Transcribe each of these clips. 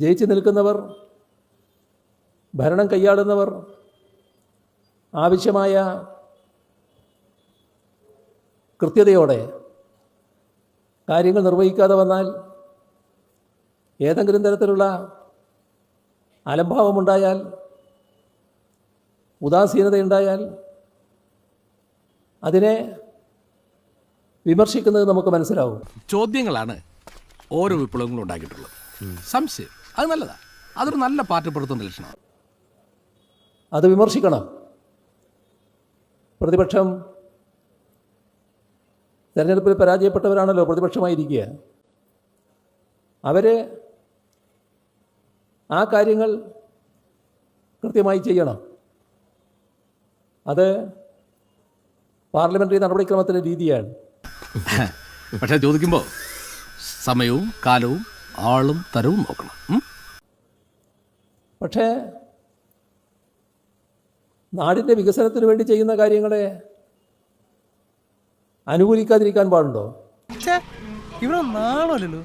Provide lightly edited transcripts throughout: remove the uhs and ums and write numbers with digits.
ജയിച്ചു നിൽക്കുന്നവർ, ഭരണം കൈയാളുന്നവർ ആവശ്യമായ കൃത്യതയോടെ കാര്യങ്ങൾ നിർവഹിക്കാതെ വന്നാൽ ഏതെങ്കിലും തരത്തിലുള്ള അലംഭാവമുണ്ടായാൽ, ഉദാസീനതയുണ്ടായാൽ അതിനെ വിമർശിക്കുന്നത് നമുക്ക് മനസ്സിലാവും. ചോദ്യങ്ങളാണ് ഓരോ വിപ്ലവങ്ങളും ഉണ്ടാക്കിയിട്ടുള്ളത്. സംശയം അത് നല്ലതാണ്, അതൊരു നല്ല പാർട്ടി പ്രവർത്തന ലക്ഷണമാണ്. അത് വിമർശിക്കണം. പ്രതിപക്ഷം തെരഞ്ഞെടുപ്പിൽ പരാജയപ്പെട്ടവരാണല്ലോ പ്രതിപക്ഷമായിരിക്കുക. അവർ ആ കാര്യങ്ങൾ കൃത്യമായി ചെയ്യണം. അത് പാർലമെന്ററി നടപടിക്രമത്തിൻ്റെ രീതിയാണ്. പക്ഷേ ചോദിക്കുമ്പോൾ സമയവും കാലവും ആളും തരവും നോക്കണം. പക്ഷേ നാടിൻ്റെ വികസനത്തിന് വേണ്ടി ചെയ്യുന്ന കാര്യങ്ങളെ അനുകൂലിക്കാതിരിക്കാൻ പാടുണ്ടോ? ഇവിടെ നാളല്ലോ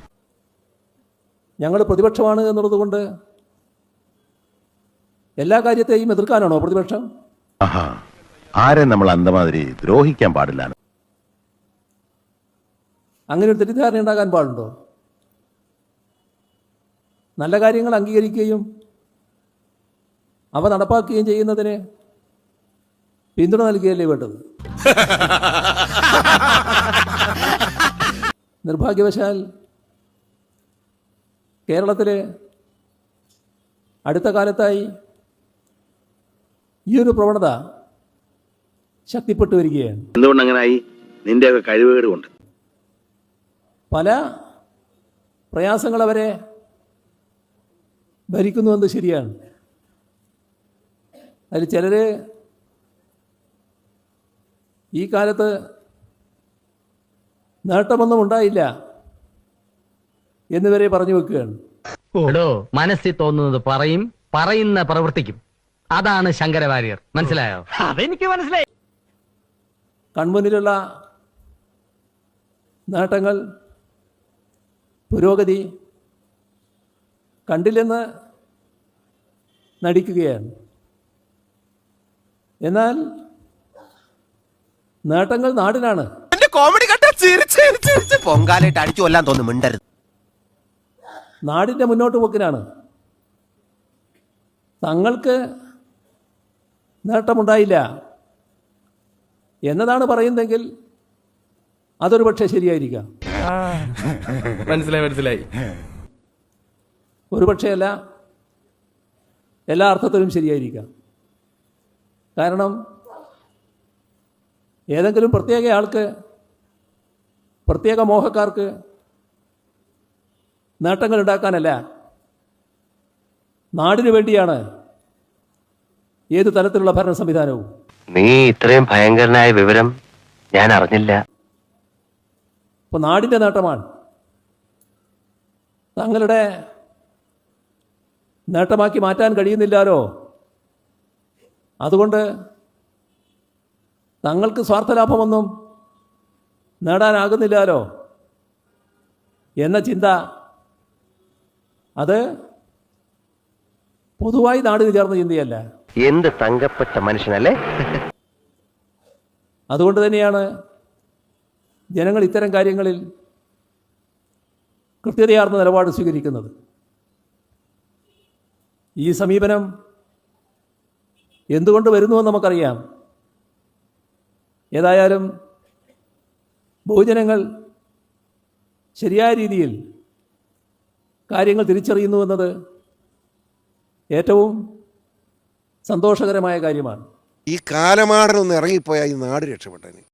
ഞങ്ങൾ പ്രതിപക്ഷമാണ് എന്നുള്ളത് കൊണ്ട് എല്ലാ കാര്യത്തെയും എതിർക്കാനാണോ പ്രതിപക്ഷം? ആരെ നമ്മൾ അന്തമാതിരി ദ്രോഹിക്കാൻ പാടില്ല. അങ്ങനെ ഒരു തെറ്റിദ്ധാരണ ഉണ്ടാകാൻ പാടുണ്ടോ? നല്ല കാര്യങ്ങൾ അംഗീകരിക്കുകയും അവ നടപ്പാക്കുകയും ചെയ്യുന്നതിന് പിന്തുണ നൽകുകയല്ലേ വേണ്ടത്? നിർഭാഗ്യവശാൽ കേരളത്തിൽ അടുത്ത കാലത്തായി ഈ ഒരു പ്രവണത ശക്തിപ്പെട്ടു വരികയാണ്. എന്തുകൊണ്ടങ്ങനായി? നിന്റെയൊക്കെ കഴിവുകേട് കൊണ്ട്. പല പ്രയാസങ്ങൾ അവരെ ഭരിക്കുന്നുവെന്ന് ശരിയാണ്. അതിൽ ചിലർ ഈ കാലത്ത് നേട്ടമൊന്നും ഉണ്ടായില്ല എന്നിവരെ പറഞ്ഞു വെക്കുകയാണ്. മനസ്സിൽ തോന്നുന്നത് പറയും, പറയുന്ന പ്രവർത്തിക്കും. അതാണ് ശങ്കരവാര്യർ. മനസ്സിലായോ? അതെനിക്ക് മനസ്സിലായി. കൺമുന്നിലുള്ള നേട്ടങ്ങൾ, പുരോഗതി കണ്ടില്ലെന്ന് നടിക്കുകയാണ്. എന്നാൽ നേട്ടങ്ങൾ നാടിനാണ്. കോമഡി കണ്ട പൊങ്കാലായിട്ട് അടിച്ചു കൊല്ലാൻ തോന്നുന്നു. മിണ്ടരുത്. നാടിൻ്റെ മുന്നോട്ട് പോക്കിനാണ്. തങ്ങൾക്ക് നേട്ടമുണ്ടായില്ല എന്നതാണ് പറയുന്നതെങ്കിൽ അതൊരു പക്ഷേ ശരിയായിരിക്കാം. മനസ്സിലായി. ഒരു പക്ഷേ അല്ല, എല്ലാ അർത്ഥത്തിലും ശരിയായിരിക്കാം. കാരണം ഏതെങ്കിലും പ്രത്യേക ആൾക്ക്, പ്രത്യേക മോഹക്കാർക്ക് നേട്ടങ്ങൾ ഉണ്ടാക്കാനല്ല, നാടിനു വേണ്ടിയാണ് ഏത് തരത്തിലുള്ള ഭരണ സംവിധാനവും. നീ ഇത്രയും ഭയങ്കരനായ വിവരം ഞാൻ അറിഞ്ഞില്ല. ഇപ്പോൾ നാടിൻ്റെ നേട്ടമാണ്. തങ്ങളുടെ നേട്ടമാക്കി മാറ്റാൻ കഴിയുന്നില്ലാലോ, അതുകൊണ്ട് തങ്ങൾക്ക് സ്വാർത്ഥലാഭമൊന്നും നേടാനാകുന്നില്ലാലോ എന്ന ചിന്ത, അത് പൊതുവായി നാടിന് ചേർന്ന ചിന്തയല്ല. എന്ത് തങ്കപ്പെട്ട മനുഷ്യനല്ലേ. അതുകൊണ്ട് തന്നെയാണ് ജനങ്ങൾ ഇത്തരം കാര്യങ്ങളിൽ കൃത്യതയാർന്ന നിലപാട് സ്വീകരിക്കുന്നത്. ഈ സമീപനം എന്തുകൊണ്ട് വരുന്നുവെന്ന് നമുക്കറിയാം. ഏതായാലും ബഹുജനങ്ങൾ ശരിയായ രീതിയിൽ കാര്യങ്ങൾ തിരിച്ചറിയുന്നുവെന്നത് ഏറ്റവും സന്തോഷകരമായ കാര്യമാണ്. ഈ കാലമാടനൊന്ന് ഇറങ്ങിപ്പോയാൽ ഈ നാട് രക്ഷപ്പെട്ടനെ.